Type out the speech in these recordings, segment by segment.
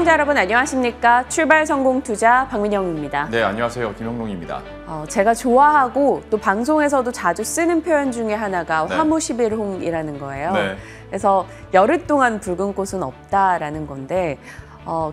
시청자 여러분 안녕하십니까? 출발 성공 투자 박민영입니다. 네, 안녕하세요. 김영롱입니다. 제가 좋아하고 또 방송에서도 자주 쓰는 표현 중에 하나가 네. 화무시빌홍이라는 거예요. 네. 그래서 열흘 동안 붉은 꽃은 없다라는 건데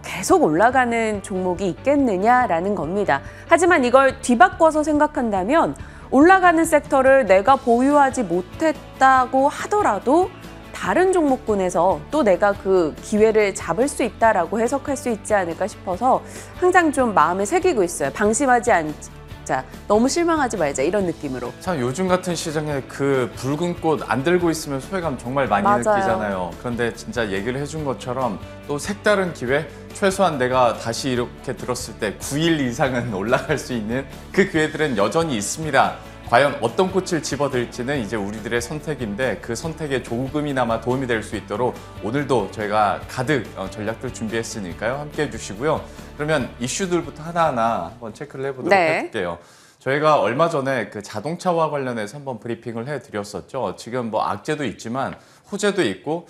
계속 올라가는 종목이 있겠느냐라는 겁니다. 하지만 이걸 뒤바꿔서 생각한다면 올라가는 섹터를 내가 보유하지 못했다고 하더라도 다른 종목군에서 또 내가 그 기회를 잡을 수 있다라고 해석할 수 있지 않을까 싶어서 항상 좀 마음에 새기고 있어요. 방심하지 않자, 너무 실망하지 말자 이런 느낌으로. 참 요즘 같은 시장에 그 붉은 꽃 안 들고 있으면 소외감 정말 많이 맞아요. 느끼잖아요. 그런데 진짜 얘기를 해준 것처럼 또 색다른 기회, 최소한 내가 다시 이렇게 들었을 때 9일 이상은 올라갈 수 있는 그 기회들은 여전히 있습니다. 과연 어떤 꽃을 집어들지는 이제 우리들의 선택인데 그 선택에 조금이나마 도움이 될 수 있도록 오늘도 저희가 가득 전략들 준비했으니까요. 함께해 주시고요. 그러면 이슈들부터 하나하나 한번 체크를 해보도록 해볼게요. 저희가 얼마 전에 그 자동차와 관련해서 한번 브리핑을 해드렸었죠. 지금 뭐 악재도 있지만 호재도 있고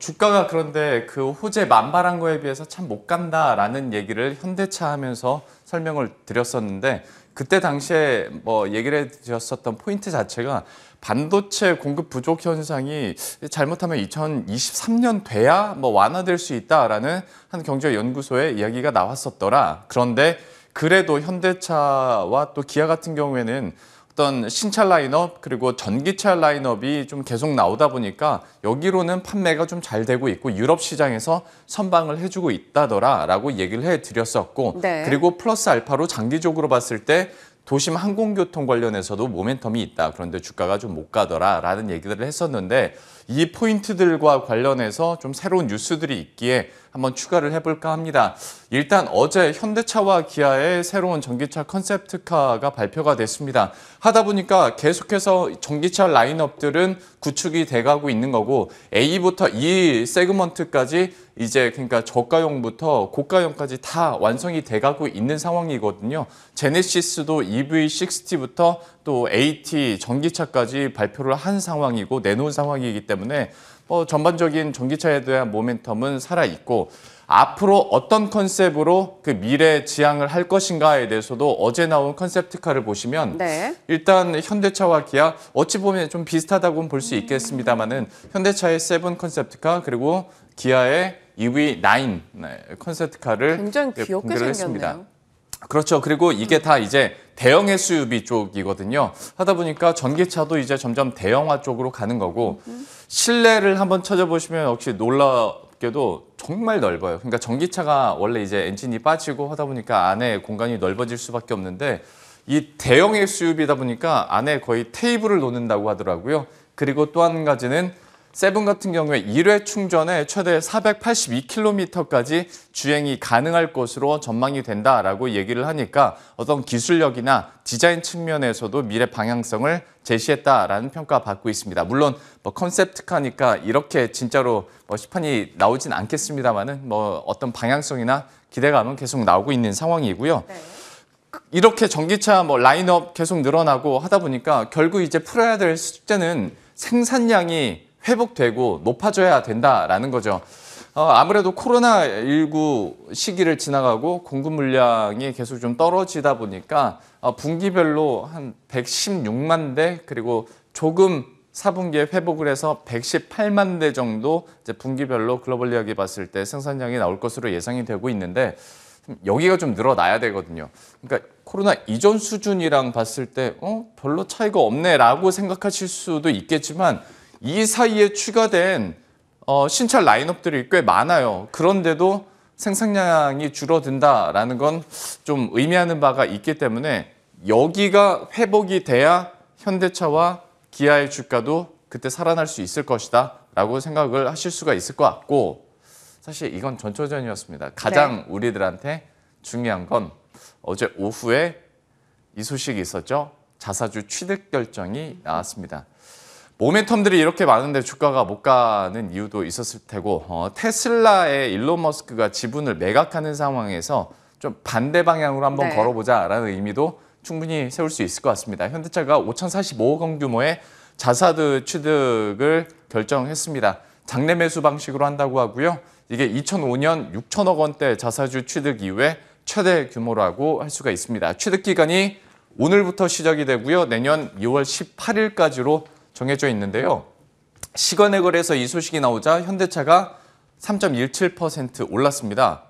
주가가 그런데 그 호재 만발한 거에 비해서 참 못 간다라는 얘기를 현대차 하면서 설명을 드렸었는데 그때 당시에 뭐 얘기를 해드렸었던 포인트 자체가 반도체 공급 부족 현상이 잘못하면 2023년 돼야 뭐 완화될 수 있다라는 한 경제연구소의 이야기가 나왔었더라. 그런데 그래도 현대차와 또 기아 같은 경우에는 어떤 신차 라인업 그리고 전기차 라인업이 좀 계속 나오다 보니까 여기로는 판매가 좀 잘 되고 있고 유럽 시장에서 선방을 해주고 있다더라라고 얘기를 해드렸었고 그리고 플러스 알파로 장기적으로 봤을 때 도심 항공교통 관련해서도 모멘텀이 있다. 그런데 주가가 좀 못 가더라라는 얘기들을 했었는데 이 포인트들과 관련해서 좀 새로운 뉴스들이 있기에 한번 추가를 해볼까 합니다. 일단 어제 현대차와 기아의 새로운 전기차 컨셉트카가 발표가 됐습니다. 하다 보니까 계속해서 전기차 라인업들은 구축이 돼가고 있는 거고 A부터 E 세그먼트까지 이제 그러니까 저가형부터 고가형까지 다 완성이 돼가고 있는 상황이거든요. 제네시스도 EV60부터 또 AT 전기차까지 발표를 한 상황이고 내놓은 상황이기 때문에 전반적인 전기차에 대한 모멘텀은 살아있고 앞으로 어떤 컨셉으로 그 미래 지향을 할 것인가에 대해서도 어제 나온 컨셉트카를 보시면 일단 현대차와 기아 어찌 보면 좀 비슷하다고는 볼 수 있겠습니다만은 현대차의 세븐 컨셉트카 그리고 기아의 EV9 컨셉트카를 굉장히 귀엽게 생겼습니다. 그렇죠. 그리고 이게 다 이제 대형 SUV 쪽이거든요. 하다 보니까 전기차도 이제 점점 대형화 쪽으로 가는 거고 실내를 한번 찾아보시면 역시 놀랍게도 정말 넓어요. 그러니까 전기차가 원래 이제 엔진이 빠지고 하다 보니까 안에 공간이 넓어질 수밖에 없는데 이 대형 SUV다 보니까 안에 거의 테이블을 놓는다고 하더라고요. 그리고 또 한 가지는 세븐 같은 경우에 1회 충전에 최대 482km까지 주행이 가능할 것으로 전망이 된다라고 얘기를 하니까 어떤 기술력이나 디자인 측면에서도 미래 방향성을 제시했다라는 평가 받고 있습니다. 물론 뭐 컨셉트카니까 이렇게 진짜로 시판이 나오진 않겠습니다만은 뭐 어떤 방향성이나 기대감은 계속 나오고 있는 상황이고요. 이렇게 전기차 뭐 라인업 계속 늘어나고 하다 보니까 결국 이제 풀어야 될 숙제는 생산량이 회복되고 높아져야 된다라는 거죠. 아무래도 코로나19 시기를 지나가고 공급 물량이 계속 좀 떨어지다 보니까 분기별로 한 116만 대 그리고 조금 4분기에 회복을 해서 118만 대 정도 이제 분기별로 글로벌리하게 봤을 때 생산량이 나올 것으로 예상이 되고 있는데 여기가 좀 늘어나야 되거든요. 그러니까 코로나 이전 수준이랑 봤을 때 별로 차이가 없네라고 생각하실 수도 있겠지만 이 사이에 추가된 신차 라인업들이 꽤 많아요. 그런데도 생산량이 줄어든다라는 건 좀 의미하는 바가 있기 때문에 여기가 회복이 돼야 현대차와 기아의 주가도 그때 살아날 수 있을 것이다 라고 생각을 하실 수가 있을 것 같고 사실 이건 전초전이었습니다. 가장 우리들한테 중요한 건 어제 오후에 이 소식이 있었죠. 자사주 취득 결정이 나왔습니다. 모멘텀들이 이렇게 많은데 주가가 못 가는 이유도 있었을 테고 테슬라의 일론 머스크가 지분을 매각하는 상황에서 좀 반대 방향으로 한번 걸어보자라는 의미도 충분히 세울 수 있을 것 같습니다. 현대차가 5,045억 원 규모의 자사주 취득을 결정했습니다. 장내 매수 방식으로 한다고 하고요. 이게 2005년 6천억 원대 자사주 취득 이후에 최대 규모라고 할 수가 있습니다. 취득 기간이 오늘부터 시작이 되고요. 내년 2월 18일까지로 정해져 있는데요. 시간의 거래에서 이 소식이 나오자 현대차가 3.17% 올랐습니다.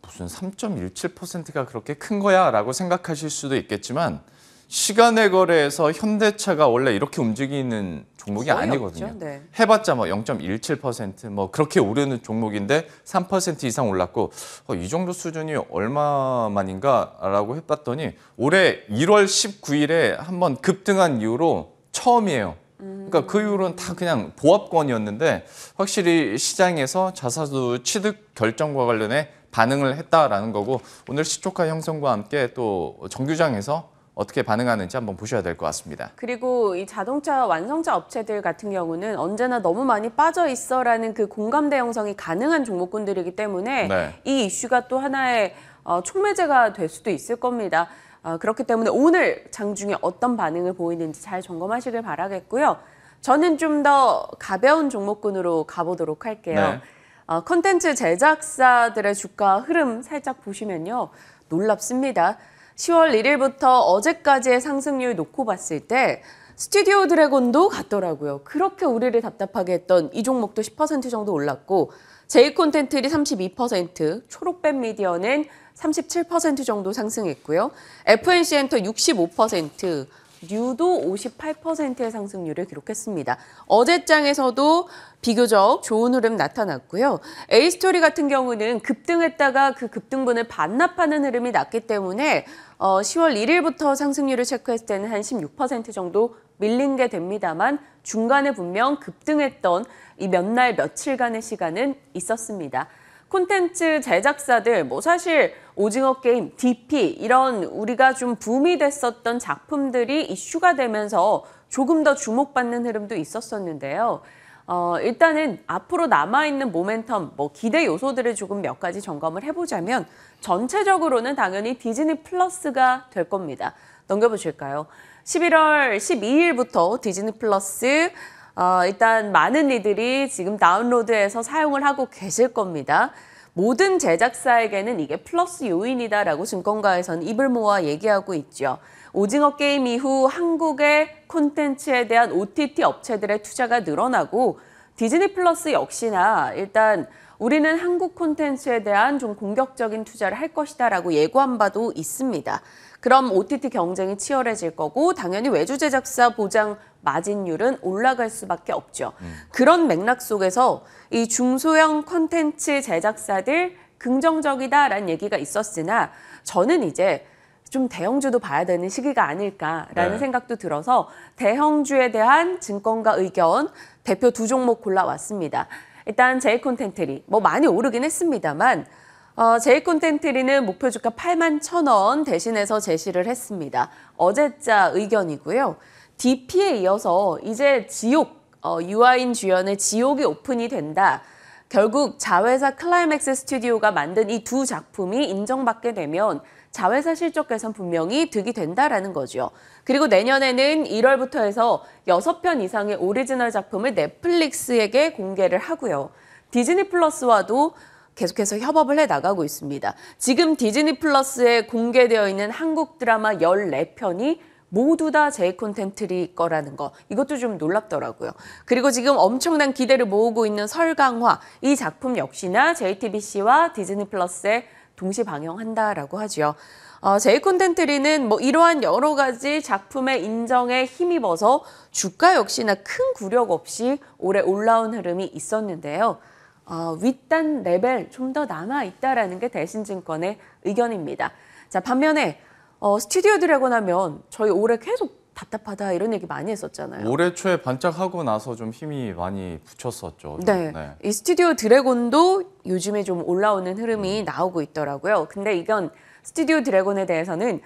무슨 3.17%가 그렇게 큰 거야? 라고 생각하실 수도 있겠지만 시간의 거래에서 현대차가 원래 이렇게 움직이는 종목이 아니거든요. 네. 해봤자 뭐 0.17% 뭐 그렇게 오르는 종목인데 3% 이상 올랐고 이 정도 수준이 얼마만인가라고 해봤더니 올해 1월 19일에 한번 급등한 이후로 처음이에요. 그러니까 그 이후로는 다 그냥 보합권이었는데 확실히 시장에서 자사주 취득 결정과 관련해 반응을 했다라는 거고 오늘 시초가 형성과 함께 또 정규장에서 어떻게 반응하는지 한번 보셔야 될 것 같습니다. 그리고 이 자동차 완성차 업체들 같은 경우는 언제나 너무 많이 빠져 있어라는 그 공감대 형성이 가능한 종목군들이기 때문에 네. 이 이슈가 또 하나의 촉매제가 될 수도 있을 겁니다. 그렇기 때문에 오늘 장중에 어떤 반응을 보이는지 잘 점검하시길 바라겠고요. 저는 좀 더 가벼운 종목군으로 가보도록 할게요. 네. 콘텐츠 제작사들의 주가 흐름 살짝 보시면요. 놀랍습니다. 10월 1일부터 어제까지의 상승률 놓고 봤을 때 스튜디오 드래곤도 같더라고요. 그렇게 우리를 답답하게 했던 이 종목도 10% 정도 올랐고 제이콘텐틀이 32%, 초록뱀 미디어는 37% 정도 상승했고요. FNC엔터 65%, 뉴도 58%의 상승률을 기록했습니다. 어제장에서도 비교적 좋은 흐름 나타났고요. A스토리 같은 경우는 급등했다가 그 급등분을 반납하는 흐름이 났기 때문에 10월 1일부터 상승률을 체크했을 때는 한 16% 정도 밀린 게 됩니다만 중간에 분명 급등했던 이 몇 날 며칠간의 시간은 있었습니다. 콘텐츠 제작사들 뭐 사실 오징어 게임, DP 이런 우리가 좀 붐이 됐었던 작품들이 이슈가 되면서 조금 더 주목받는 흐름도 있었었는데요. 일단은 앞으로 남아있는 모멘텀, 뭐 기대 요소들을 조금 몇 가지 점검을 해보자면 전체적으로는 당연히 디즈니 플러스가 될 겁니다. 넘겨보실까요? 11월 12일부터 디즈니 플러스 일단 많은 이들이 지금 다운로드해서 사용을 하고 계실 겁니다. 모든 제작사에게는 이게 플러스 요인이다라고 증권가에서는 입을 모아 얘기하고 있죠. 오징어 게임 이후 한국의 콘텐츠에 대한 OTT 업체들의 투자가 늘어나고 디즈니 플러스 역시나 일단 우리는 한국 콘텐츠에 대한 좀 공격적인 투자를 할 것이다라고 예고한 바도 있습니다. 그럼 OTT 경쟁이 치열해질 거고 당연히 외주 제작사 보장 마진율은 올라갈 수밖에 없죠. 그런 맥락 속에서 이 중소형 콘텐츠 제작사들 긍정적이다라는 얘기가 있었으나 저는 이제 좀 대형주도 봐야 되는 시기가 아닐까라는 네. 생각도 들어서 대형주에 대한 증권가 의견 대표 두 종목 골라왔습니다. 일단 제이콘텐트리 뭐 많이 오르긴 했습니다만 제이콘텐트리는 목표 주가 81,000원 대신해서 제시를 했습니다. 어제자 의견이고요. DP에 이어서 이제 지옥, 유아인 주연의 지옥이 오픈이 된다. 결국 자회사 클라이맥스 스튜디오가 만든 이 두 작품이 인정받게 되면 자회사 실적 개선 분명히 득이 된다라는 거죠. 그리고 내년에는 1월부터 해서 6편 이상의 오리지널 작품을 넷플릭스에게 공개를 하고요. 디즈니 플러스와도 계속해서 협업을 해 나가고 있습니다. 지금 디즈니 플러스에 공개되어 있는 한국 드라마 14편이 모두 다 제이콘텐트리 거라는 거. 이것도 좀 놀랍더라고요. 그리고 지금 엄청난 기대를 모으고 있는 설강화. 이 작품 역시나 JTBC와 디즈니 플러스에 동시 방영한다라고 하죠. 제이콘텐트리는 뭐 이러한 여러 가지 작품의 인정에 힘입어서 주가 역시나 큰 굴욕 없이 올해 올라온 흐름이 있었는데요. 윗단 레벨 좀 더 남아있다라는 게 대신증권의 의견입니다. 자, 반면에 스튜디오 드래곤 하면 저희 올해 계속 답답하다 이런 얘기 많이 했었잖아요. 올해 초에 반짝하고 나서 좀 힘이 많이 붙였었죠. 네. 네. 이 스튜디오 드래곤도 요즘에 좀 올라오는 흐름이 나오고 있더라고요. 근데 이건 스튜디오 드래곤에 대해서는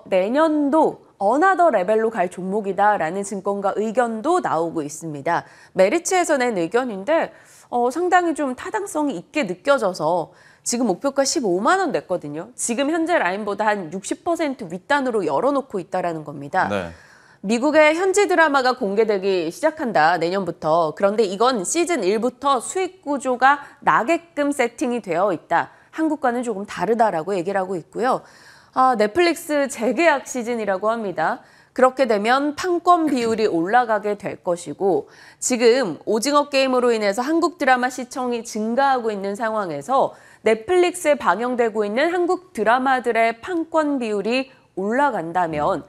내년도 어나더 레벨로 갈 종목이다라는 증권가 의견도 나오고 있습니다. 메리츠에서 낸 의견인데 상당히 좀 타당성이 있게 느껴져서 지금 목표가 15만 원 냈거든요. 지금 현재 라인보다 한 60% 윗단으로 열어놓고 있다라는 겁니다. 네. 미국의 현지 드라마가 공개되기 시작한다, 내년부터. 그런데 이건 시즌 1부터 수익 구조가 나게끔 세팅이 되어 있다. 한국과는 조금 다르다라고 얘기를 하고 있고요. 넷플릭스 재계약 시즌이라고 합니다. 그렇게 되면 판권 비율이 올라가게 될 것이고, 지금 오징어 게임으로 인해서 한국 드라마 시청이 증가하고 있는 상황에서 넷플릭스에 방영되고 있는 한국 드라마들의 판권 비율이 올라간다면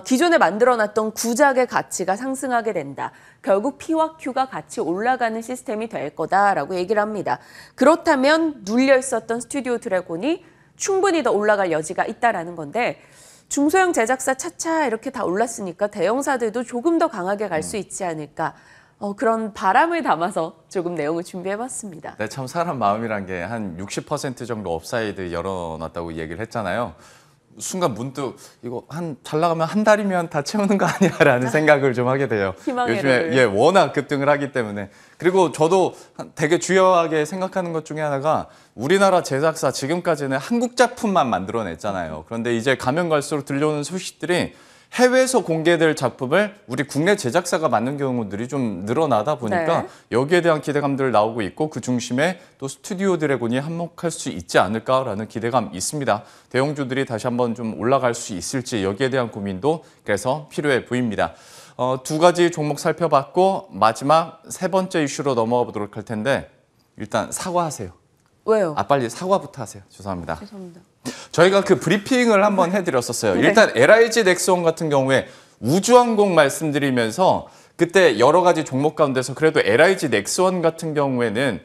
기존에 만들어놨던 구작의 가치가 상승하게 된다. 결국 P와 Q가 같이 올라가는 시스템이 될 거다라고 얘기를 합니다. 그렇다면 눌려 있었던 스튜디오 드래곤이 충분히 더 올라갈 여지가 있다라는 건데, 중소형 제작사 차차 이렇게 다 올랐으니까 대형사들도 조금 더 강하게 갈 수 있지 않을까. 그런 바람을 담아서 조금 내용을 준비해봤습니다. 네, 참 사람 마음이란 게 한 60% 정도 업사이드 열어놨다고 얘기를 했잖아요. 순간 문득 이거 잘 나가면 한 달이면 다 채우는 거 아니야라는 생각을 좀 하게 돼요. 요즘에 워낙 급등을 하기 때문에. 그리고 저도 되게 주요하게 생각하는 것 중에 하나가 우리나라 제작사 지금까지는 한국 작품만 만들어냈잖아요. 그런데 이제 가면 갈수록 들려오는 소식들이 해외에서 공개될 작품을 우리 국내 제작사가 만든 경우들이 좀 늘어나다 보니까 여기에 대한 기대감들 나오고 있고, 그 중심에 또 스튜디오 드래곤이 한몫할 수 있지 않을까라는 기대감 있습니다. 대형주들이 다시 한번 좀 올라갈 수 있을지 여기에 대한 고민도 그래서 필요해 보입니다. 두 가지 종목 살펴봤고 마지막 세 번째 이슈로 넘어가 보도록 할 텐데, 일단 사과하세요. 왜요? 빨리 사과부터 하세요. 죄송합니다. 죄송합니다. 저희가 그 브리핑을 한번 해드렸었어요. 일단 LIG 넥스원 같은 경우에 우주항공 말씀드리면서 그때 여러 가지 종목 가운데서 그래도 LIG 넥스원 같은 경우에는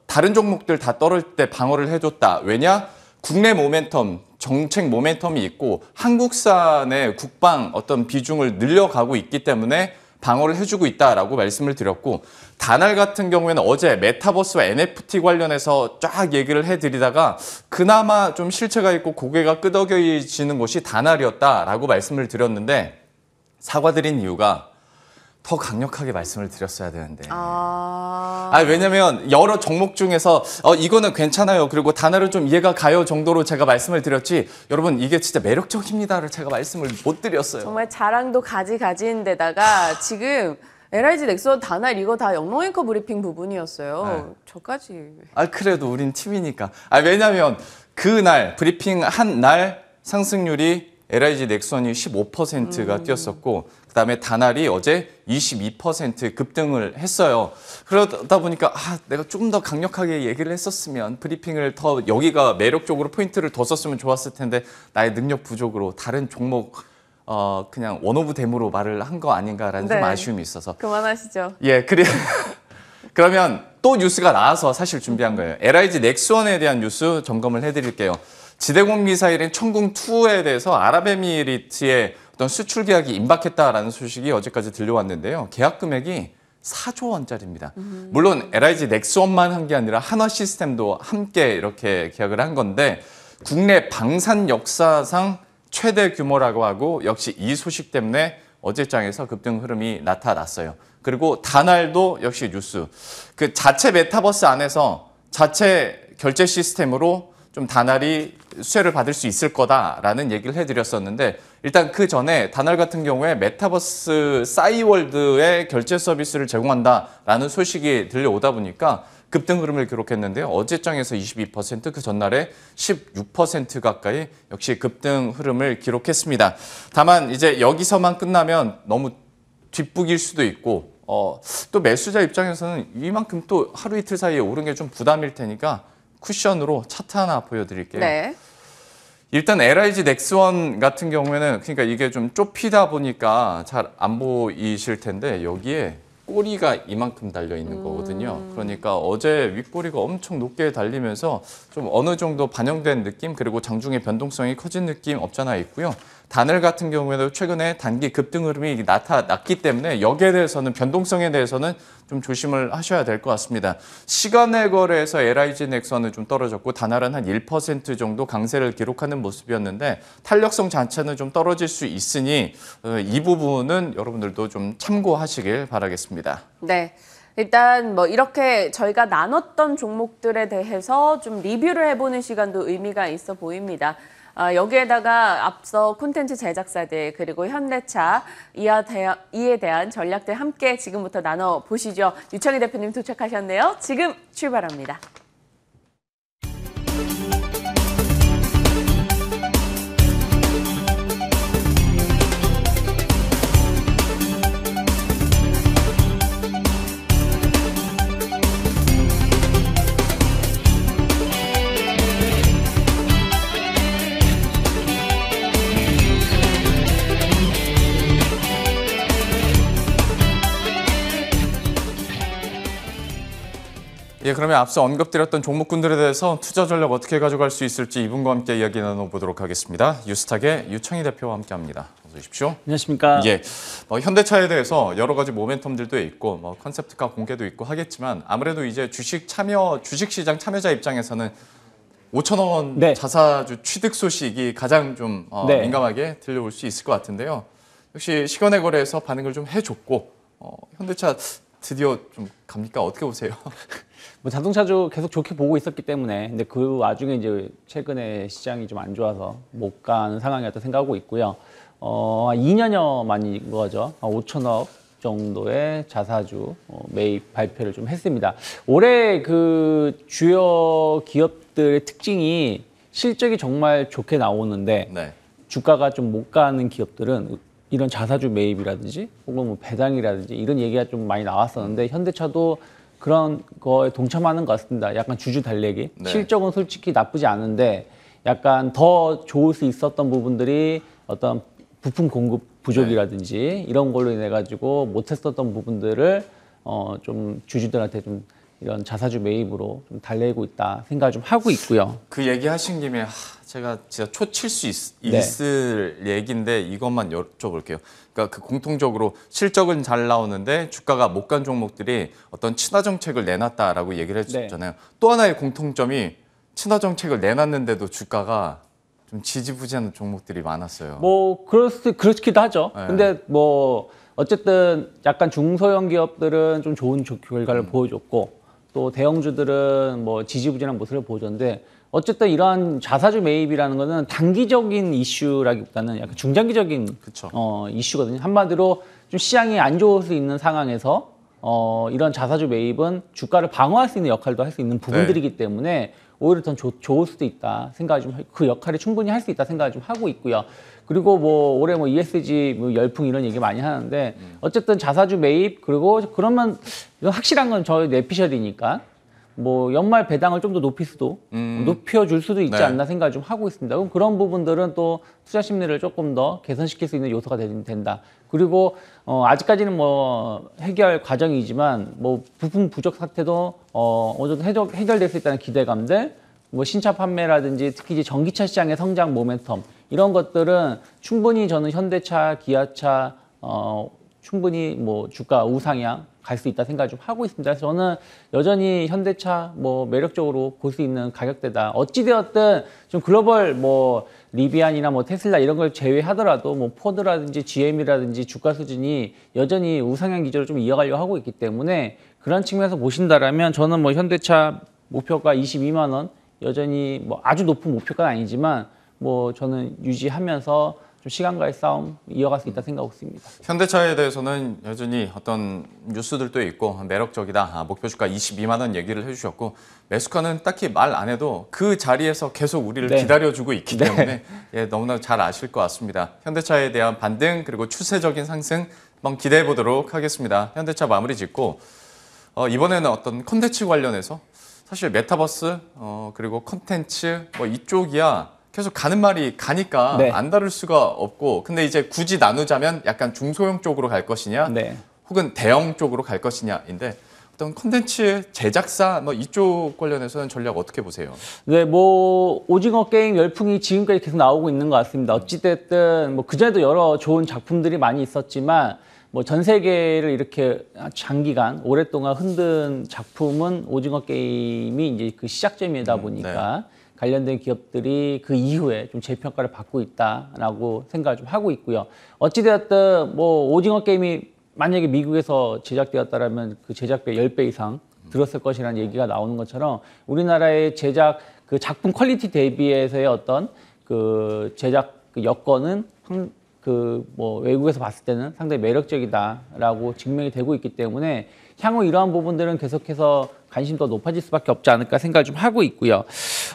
다른 종목들 다 떨어질 때 방어를 해줬다. 왜냐? 국내 모멘텀, 정책 모멘텀이 있고 한국산의 국방 어떤 비중을 늘려가고 있기 때문에 방어를 해주고 있다라고 말씀을 드렸고, 다날 같은 경우에는 어제 메타버스와 NFT 관련해서 쫙 얘기를 해드리다가 그나마 좀 실체가 있고 고개가 끄덕여지는 곳이 다날이었다라고 말씀을 드렸는데, 사과드린 이유가 더 강력하게 말씀을 드렸어야 되는데. 왜냐면 여러 종목 중에서 이거는 괜찮아요, 그리고 다날은 좀 이해가 가요 정도로 제가 말씀을 드렸지, 여러분 이게 진짜 매력적입니다를 제가 말씀을 못 드렸어요. 정말 자랑도 가지가지인데다가 지금 LIG 넥스원 다날 이거 다 영롱앵커 브리핑 부분이었어요. 저까지. 그래도 우린 팀이니까. 왜냐면 그날 브리핑 한 날 상승률이 LIG 넥스원이 15%가 뛰었었고, 그다음에 다날이 어제 22% 급등을 했어요. 그러다 보니까 내가 조금 더 강력하게 얘기를 했었으면, 브리핑을 더 여기가 매력적으로 포인트를 더 썼으면 좋았을 텐데 나의 능력 부족으로 다른 종목 그냥 원오브 댐으로 말을 한 거 아닌가라는 좀 아쉬움이 있어서. 그만하시죠. 그러면 또 뉴스가 나와서 사실 준비한 거예요. LIG 넥스원에 대한 뉴스 점검을 해드릴게요. 지대공 미사일인 천궁2에 대해서 아랍에미리트의 어떤 수출 계약이 임박했다라는 소식이 어제까지 들려왔는데요. 계약 금액이 4조 원짜리입니다. 물론 LIG 넥스원만 한 게 아니라 한화 시스템도 함께 이렇게 계약을 한 건데, 국내 방산 역사상 최대 규모라고 하고, 역시 이 소식 때문에 어제장에서 급등 흐름이 나타났어요. 그리고 다날도 역시 뉴스. 그 자체 메타버스 안에서 자체 결제 시스템으로 좀 다날이 수혜를 받을 수 있을 거다라는 얘기를 해드렸었는데, 일단 그 전에 다날 같은 경우에 메타버스 싸이월드의 결제 서비스를 제공한다라는 소식이 들려오다 보니까 급등 흐름을 기록했는데요. 어제장에서 22%, 그 전날에 16% 가까이 역시 급등 흐름을 기록했습니다. 다만 이제 여기서만 끝나면 너무 뒷북일 수도 있고, 또 매수자 입장에서는 이만큼 또 하루 이틀 사이에 오른 게 좀 부담일 테니까 쿠션으로 차트 하나 보여드릴게요. 네. 일단 LIG 넥스원 같은 경우에는, 그러니까 이게 좀 좁히다 보니까 잘 안 보이실 텐데 여기에 꼬리가 이만큼 달려 있는 거거든요. 그러니까 어제 윗꼬리가 엄청 높게 달리면서 좀 어느 정도 반영된 느낌, 그리고 장중에 변동성이 커진 느낌 없잖아 있고요. 다늘 같은 경우에도 최근에 단기 급등 흐름이 나타났기 때문에 여기에 대해서는, 변동성에 대해서는 좀 조심을 하셔야 될 것 같습니다. 시간의 거래에서 LIG 넥스원은 좀 떨어졌고, 다날은 한 1% 정도 강세를 기록하는 모습이었는데 탄력성 자체는 좀 떨어질 수 있으니 이 부분은 여러분들도 좀 참고하시길 바라겠습니다. 네. 일단 이렇게 저희가 나눴던 종목들에 대해서 좀 리뷰를 해보는 시간도 의미가 있어 보입니다. 여기에다가 앞서 콘텐츠 제작사들 그리고 현대차 이에 대한 전략들 함께 지금부터 나눠보시죠. 유창희 대표님 도착하셨네요. 지금 출발합니다. 예, 그러면 앞서 언급드렸던 종목군들에 대해서 투자 전략 어떻게 가져갈 수 있을지 이분과 함께 이야기 나눠보도록 하겠습니다. 유스탁의 유창희 대표와 함께합니다. 어서 오십시오. 안녕하십니까. 예, 현대차에 대해서 여러 가지 모멘텀들도 있고 컨셉트카 공개도 있고 하겠지만 아무래도 이제 주식시장 참여자 입장에서는 5천억 원 네. 자사주 취득 소식이 가장 좀 네. 민감하게 들려올 수 있을 것 같은데요. 역시 시간의 거래에서 반응을 좀 해줬고 현대차 드디어 좀 갑니까? 어떻게 보세요? 뭐 자동차주 계속 좋게 보고 있었기 때문에 근데 그 와중에 이제 최근에 시장이 좀 안 좋아서 못 가는 상황이었다 생각하고 있고요. 2년여 만인 거죠. 5천억 정도의 자사주 매입 발표를 좀 했습니다. 올해 그 주요 기업들의 특징이 실적이 정말 좋게 나오는데 네. 주가가 좀 못 가는 기업들은 이런 자사주 매입이라든지 혹은 뭐 배당이라든지 이런 얘기가 좀 많이 나왔었는데 현대차도 그런 거에 동참하는 것 같습니다. 약간 주주 달래기. 네. 실적은 솔직히 나쁘지 않은데 약간 더 좋을 수 있었던 부분들이 어떤 부품 공급 부족이라든지 이런 걸로 인해 가지고 못했었던 부분들을 좀 주주들한테 좀 이런 자사주 매입으로 좀 달래고 있다 생각을 좀 하고 있고요. 그 얘기 하신 김에 제가 진짜 초칠 수 네. 있을 얘기인데 이것만 여쭤볼게요. 그러니까 그 공통적으로 실적은 잘 나오는데 주가가 못 간 종목들이 어떤 친화 정책을 내놨다라고 얘기를 해주셨잖아요. 네. 또 하나의 공통점이 친화 정책을 내놨는데도 주가가 좀 지지부진한 종목들이 많았어요. 뭐 그렇기도 하죠. 네. 근데 뭐 어쨌든 약간 중소형 기업들은 좀 좋은 결과를 보여줬고 또 대형주들은 뭐 지지부진한 모습을 보여줬는데 어쨌든 이러한 자사주 매입이라는 거는 단기적인 이슈라기보다는 약간 중장기적인 그쵸. 이슈거든요. 한마디로 좀 시장이 안 좋을 수 있는 상황에서 이런 자사주 매입은 주가를 방어할 수 있는 역할도 할 수 있는 부분들이기 때문에 오히려 더 좋을 수도 있다 생각을 좀 그 역할을 충분히 할 수 있다 생각을 좀 하고 있고요. 그리고 뭐 올해 뭐 ESG 뭐 열풍 이런 얘기 많이 하는데 어쨌든 자사주 매입 그리고 그러면 이건 확실한 건 저희 내피셜이니까 뭐 연말 배당을 좀 더 높여줄 수도 있지 네. 않나 생각을 좀 하고 있습니다. 그럼 그런 부분들은 또 투자 심리를 조금 더 개선시킬 수 있는 요소가 된다. 그리고 아직까지는 뭐 해결 과정이지만 뭐 부품 부족 사태도 어느 정도 해결될 수 있다는 기대감들, 뭐 신차 판매라든지 특히 이제 전기차 시장의 성장 모멘텀 이런 것들은 충분히 저는 현대차, 기아차 충분히 뭐 주가 우상향 갈 수 있다 생각을 좀 하고 있습니다. 그래서 저는 여전히 현대차 뭐 매력적으로 볼 수 있는 가격대다. 어찌되었든 좀 글로벌 뭐 리비안이나 뭐 테슬라 이런 걸 제외하더라도 뭐 포드라든지 GM이라든지 주가 수준이 여전히 우상향 기조를 좀 이어가려고 하고 있기 때문에 그런 측면에서 보신다라면 저는 뭐 현대차 목표가 22만 원 여전히 뭐 아주 높은 목표가는 아니지만 뭐 저는 유지하면서 좀 시간과의 싸움 이어갈 수 있다 생각하고 있습니다. 현대차에 대해서는 여전히 어떤 뉴스들도 있고 매력적이다. 목표 주가 22만 원 얘기를 해주셨고 매수가는 딱히 말 안 해도 그 자리에서 계속 우리를 네. 기다려주고 있기 네. 때문에 예, 너무나 잘 아실 것 같습니다. 현대차에 대한 반등 그리고 추세적인 상승 한번 기대해 보도록 하겠습니다. 현대차 마무리 짓고 이번에는 어떤 컨텐츠 관련해서 사실 메타버스 그리고 컨텐츠 뭐 이쪽이야 계속 가는 말이 가니까 네. 안 다룰 수가 없고 근데 이제 굳이 나누자면 약간 중소형 쪽으로 갈 것이냐 네. 혹은 대형 쪽으로 갈 것이냐인데 어떤 컨텐츠 제작사 뭐 이쪽 관련해서는 전략 어떻게 보세요? 네, 뭐 오징어 게임 열풍이 지금까지 계속 나오고 있는 것 같습니다. 어찌됐든 뭐 그전에도 여러 좋은 작품들이 많이 있었지만 뭐 전 세계를 이렇게 장기간 오랫동안 흔든 작품은 오징어 게임이 이제 그 시작점이다 보니까 관련된 기업들이 그 이후에 좀 재평가를 받고 있다라고 생각을 좀 하고 있고요. 어찌되었든 뭐 오징어 게임이 만약에 미국에서 제작되었다라면 그 제작비 10배 이상 들었을 것이라는 얘기가 나오는 것처럼 우리나라의 제작 그 작품 퀄리티 대비해서의 어떤 그 제작 그 여건은 그 뭐 외국에서 봤을 때는 상당히 매력적이다라고 증명이 되고 있기 때문에 향후 이러한 부분들은 계속해서 관심이 더 높아질 수밖에 없지 않을까 생각을 좀 하고 있고요.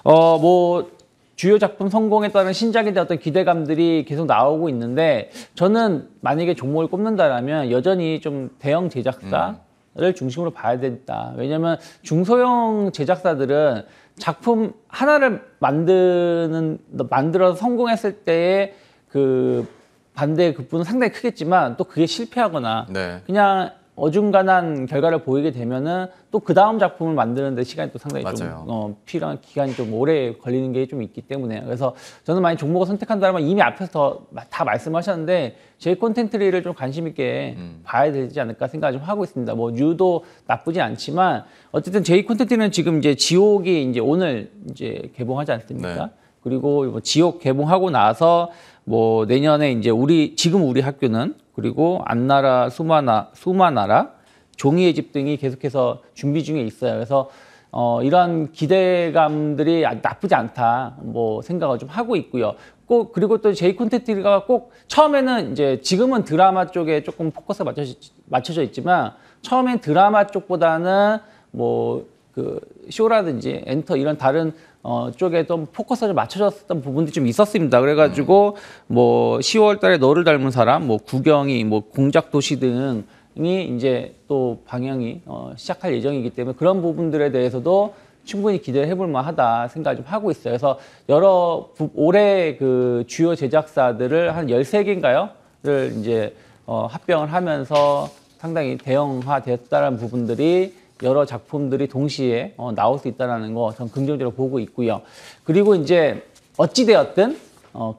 뭐 주요 작품 성공에 따른 신작에 대한 어떤 기대감들이 계속 나오고 있는데 저는 만약에 종목을 꼽는다라면 여전히 좀 대형 제작사를 중심으로 봐야 된다. 왜냐하면 중소형 제작사들은 작품 하나를 만들어서 성공했을 때의 그 반대의 극분은 상당히 크겠지만 또 그게 실패하거나 네. 그냥 어중간한 결과를 보이게 되면은 또 그 다음 작품을 만드는데 시간이 또 상당히 맞아요. 좀 필요한 기간이 좀 오래 걸리는 게 좀 있기 때문에 그래서 저는 만약 종목을 선택한다면 이미 앞에서 다 말씀하셨는데 제 콘텐츠를 좀 관심 있게 봐야 되지 않을까 생각을 좀 하고 있습니다. 뭐 뉴도 나쁘지 않지만 어쨌든 제 콘텐츠는 지금 이제 지옥이 이제 오늘 이제 개봉하지 않습니까? 네. 그리고 뭐 지옥 개봉하고 나서 뭐 내년에 이제 지금 우리 학교는 그리고 안나라 수마나라 종이의 집 등이 계속해서 준비 중에 있어요. 그래서 이러한 기대감들이 나쁘지 않다 뭐 생각을 좀 하고 있고요. 꼭 그리고 또 제이 콘텐츠가 꼭 처음에는 이제 지금은 드라마 쪽에 조금 포커스가 맞춰져 있지만 처음엔 드라마 쪽보다는 뭐 그 쇼라든지 엔터 이런 다른 쪽에 좀 포커스를 맞춰졌던 부분들이 좀 있었습니다. 그래가지고 뭐 10월 달에 너를 닮은 사람, 뭐 구경이, 뭐 공작 도시 등이 이제 또 방영이 시작할 예정이기 때문에 그런 부분들에 대해서도 충분히 기대를 해볼 만하다 생각을 좀 하고 있어요. 그래서 올해 그 주요 제작사들을 한 13개인가요?를 이제 합병을 하면서 상당히 대형화됐다는 부분들이 여러 작품들이 동시에 나올 수 있다는 거 저는 긍정적으로 보고 있고요. 그리고 이제 어찌되었든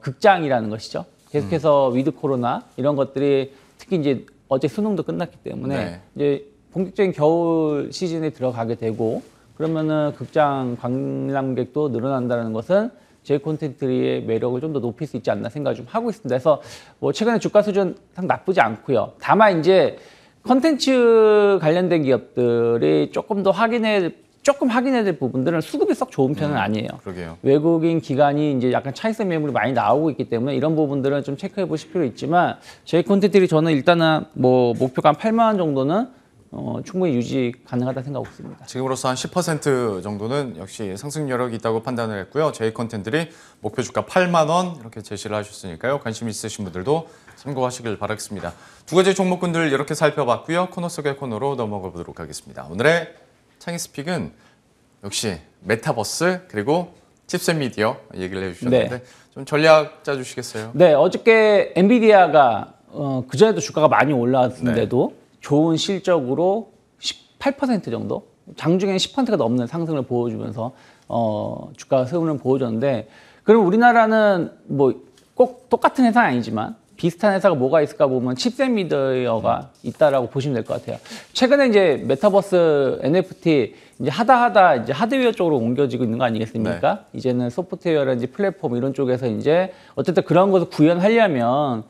극장이라는 것이죠. 계속해서 위드 코로나 이런 것들이 특히 이제 어제 수능도 끝났기 때문에 네. 이제 본격적인 겨울 시즌에 들어가게 되고 그러면은 극장 관람객도 늘어난다는 것은 제 콘텐츠의 매력을 좀 더 높일 수 있지 않나 생각을 좀 하고 있습니다. 그래서 뭐 최근에 주가 수준 상 나쁘지 않고요. 다만 이제 컨텐츠 관련된 기업들이 조금 확인해야 될 부분들은 수급이 썩 좋은 편은 아니에요. 그러게요. 외국인 기관이 이제 약간 차익세 매물이 많이 나오고 있기 때문에 이런 부분들은 좀 체크해 보실 필요 있지만 제 콘텐츠들이 저는 일단은 뭐 목표가 한 8만 원 정도는 충분히 유지 가능하다 생각하고 있습니다. 지금으로서 한 10% 정도는 역시 상승 여력이 있다고 판단을 했고요. 제이 컨텐츠들이 목표 주가 8만 원 이렇게 제시를 하셨으니까요. 관심 있으신 분들도 참고하시길 바라겠습니다. 두 가지 종목군들 이렇게 살펴봤고요. 코너 속의 코너로 넘어가 보도록 하겠습니다. 오늘의 창의스픽은 역시 메타버스 그리고 칩셋 미디어 얘기를 해주셨는데 네. 좀 전략 짜주시겠어요? 네, 어저께 엔비디아가 그전에도 주가가 많이 올라왔는데도 좋은 실적으로 18% 정도, 장중에 10%가 넘는 상승을 보여주면서 주가 흐름을 보여줬는데 그럼 우리나라는 뭐 꼭 똑같은 회사는 아니지만 비슷한 회사가 뭐가 있을까 보면 칩셋 미디어가 있다라고 보시면 될 것 같아요. 최근에 이제 메타버스 NFT 이제 하다 이제 하드웨어 쪽으로 옮겨지고 있는 거 아니겠습니까? 네. 이제는 소프트웨어라든지 플랫폼 이런 쪽에서 이제 어쨌든 그런 것을 구현하려면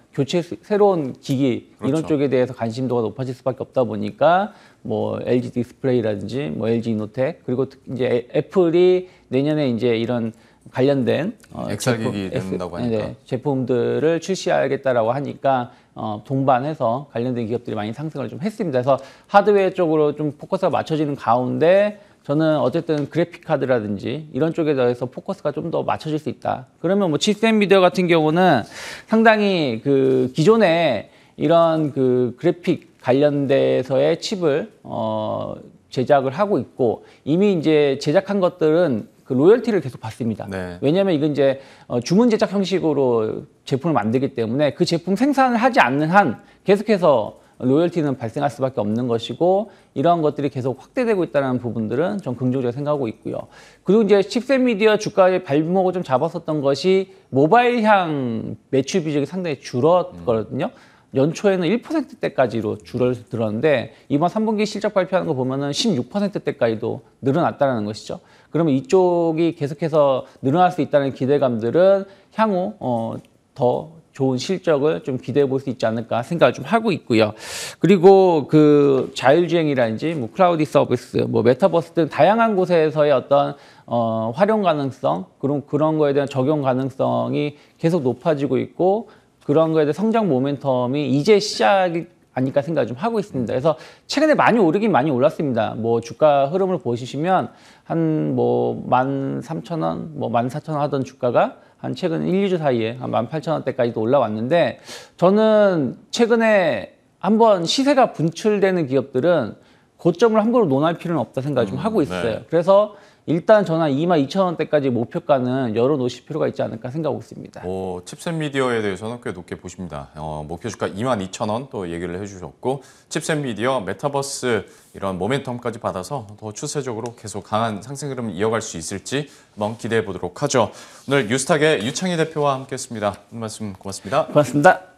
새로운 기기 그렇죠. 이런 쪽에 대해서 관심도가 높아질 수밖에 없다 보니까 뭐 LG 디스플레이라든지 뭐 LG 이노텍 그리고 이제 애플이 내년에 이제 이런 관련된 XR 기기 된다고 하니까 제품들을 출시하겠다라고 하니까 동반해서 관련된 기업들이 많이 상승을 좀 했습니다. 그래서 하드웨어 쪽으로 좀 포커스가 맞춰지는 가운데 저는 어쨌든 그래픽 카드라든지 이런 쪽에 대해서 포커스가 좀 더 맞춰질 수 있다. 그러면 뭐 칩셋 미디어 같은 경우는 상당히 그 기존에 이런 그 그래픽 관련돼서의 칩을 제작을 하고 있고 이미 이제 제작한 것들은 그 로열티를 계속 받습니다. 네. 왜냐하면 이건 이제 주문 제작 형식으로 제품을 만들기 때문에 그 제품 생산을 하지 않는 한 계속해서 로열티는 발생할 수밖에 없는 것이고 이러한 것들이 계속 확대되고 있다는 부분들은 좀 긍정적으로 생각하고 있고요. 그리고 이제 칩셋 미디어 주가의 발목을 좀 잡았었던 것이 모바일향 매출 비중이 상당히 줄었거든요. 연초에는 1%대까지로 줄어들었는데 이번 3분기 실적 발표하는 거 보면은 16%대까지도 늘어났다는 것이죠. 그러면 이쪽이 계속해서 늘어날 수 있다는 기대감들은 향후 더 좋은 실적을 좀 기대해 볼 수 있지 않을까 생각을 좀 하고 있고요. 그리고 그 자율주행이라든지 뭐 클라우드 서비스, 뭐 메타버스 등 다양한 곳에서의 어떤 활용 가능성, 그런 거에 대한 적용 가능성이 계속 높아지고 있고 그런 거에 대한 성장 모멘텀이 이제 시작이 아닐까 생각을 좀 하고 있습니다. 그래서 최근에 많이 오르긴 많이 올랐습니다. 뭐 주가 흐름을 보시면 한 뭐 13,000원, 뭐 14,000원 하던 주가가 한 최근 1, 2주 사이에 한 18,000원대까지도 올라왔는데 저는 최근에 한번 시세가 분출되는 기업들은 고점을 함부로 논할 필요는 없다 생각을 좀 하고 있어요. 네. 그래서 일단 저는 22,000원대까지 목표가는 열어놓으실 필요가 있지 않을까 생각하고 있습니다. 칩셋 미디어에 대해서는 꽤 높게 보십니다. 목표 주가 22,000원 또 얘기를 해주셨고 칩셋 미디어, 메타버스 이런 모멘텀까지 받아서 더 추세적으로 계속 강한 상승 흐름을 이어갈 수 있을지 한번 기대해 보도록 하죠. 오늘 뉴스탁의 유창희 대표와 함께했습니다. 오늘 말씀 고맙습니다. 고맙습니다.